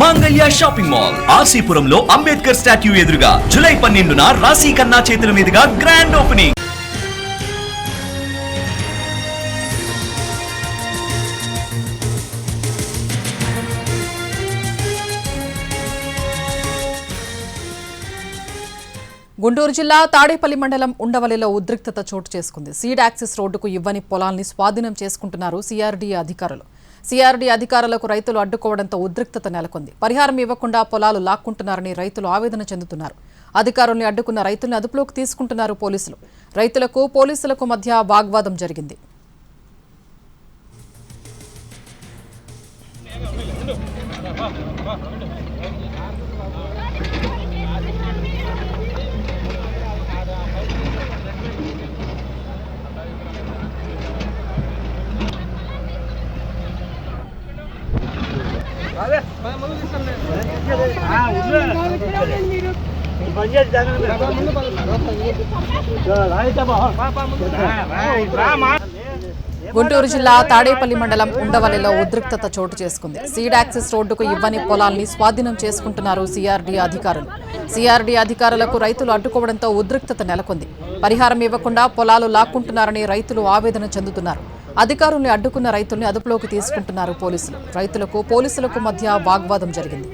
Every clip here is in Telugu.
మాంగళ్య షాపింగ్ మాల్ ఆర్సీపురంలో అంబేద్కర్ స్టాట్యూ ఎదురుగా జూలై 12న రాశి ఖన్నా చేతుల మీదుగా గ్రాండ్ ఓపెనింగ్. గుంటూరు జిల్లా తాడేపల్లి మండలం ఉండవల్లిలో ఉద్రిక్తత చోటు చేసుకుంది. సీడ్ యాక్సెస్ రోడ్డుకు ఇవ్వని పొలాల్ని స్వాధీనం చేసుకుంటున్నారు సిఆర్డీఏ అధికారులు. సిఆర్డీఏ అధికారులకు రైతులు అడ్డుకోవడంతో ఉద్రిక్తత నెలకొంది. పరిహారం ఇవ్వకుండా పొలాలు లాక్కుంటున్నారని రైతులు ఆవేదన చెందుతున్నారు. అధికారుల్ని అడ్డుకున్న రైతుల్ని అదుపులోకి తీసుకుంటున్నారు పోలీసులు. రైతులకు పోలీసులకు మధ్య వాగ్వాదం జరిగింది. గుంటూరు జిల్లా తాడేపల్లి మండలం ఉండవల్లిలో ఉద్రిక్తత చోటు చేసుకుంది. సీడ్ యాక్సెస్ రోడ్డుకు ఇవ్వని పొలాల్ని స్వాధీనం చేసుకుంటున్నారు సిఆర్డీఏ అధికారులు. సిఆర్డీఏ అధికారులకు రైతులు అడ్డుకోవడంతో ఉద్రిక్తత నెలకొంది. పరిహారం ఇవ్వకుండా పొలాలు లాక్కుంటున్నారని రైతులు ఆవేదన చెందుతున్నారు. అధికారుల్ని అడ్డుకున్న రైతుల్ని అదుపులోకి తీసుకుంటున్నారు పోలీసులు. రైతులకు పోలీసులకు మధ్య వాగ్వాదం జరిగింది.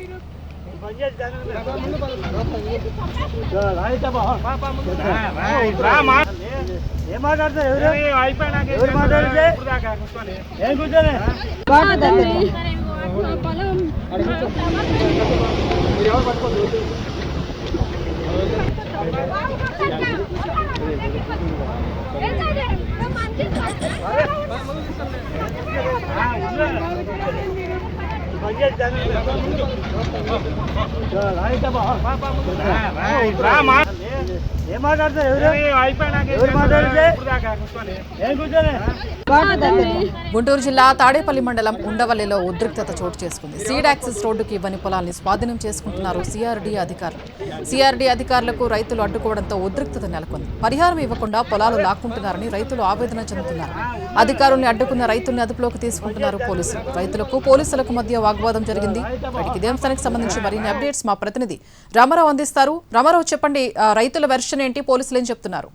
గుంటూరు జిల్లా తాడేపల్లి మండలం ఉండవల్లిలో ఉద్రిక్తత చోటు చేసుకుంది. సీడ్ యాక్సెస్ రోడ్డుకి ఇవ్వని పొలాల్ని స్వాధీనం చేసుకుంటున్నారు సిఆర్డీఏ అధికారులు. సిఆర్డీఏ అధికారులకు రైతులు అడ్డుకోవడంతో ఉద్రిక్తత నెలకొంది. పరిహారం ఇవ్వకుండా పొలాలు లాక్కుంటున్నారని రైతులు ఆవేదన చెందుతున్నారు. అధికారుల్ని అడ్డుకున్న రైతుల్ని అదుపులోకి తీసుకుంటున్నారు పోలీసులు. రైతులకు పోలీసులకు మధ్య వాగ్వాదం జరిగింది. ఇదే అంశానికి సంబంధించి మరిన్ని అప్డేట్స్ మా ప్రతినిధి రామారావు అందిస్తారు. రామారావు, చెప్పండి, రైతుల వెర్షన్ ఏంటి, పోలీసులు ఏం చెప్తున్నారు?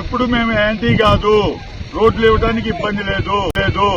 ఎప్పుడు మేము యాంటీ కాదు, రోడ్లు ఇవ్వడానికి ఇబ్బంది లేదు.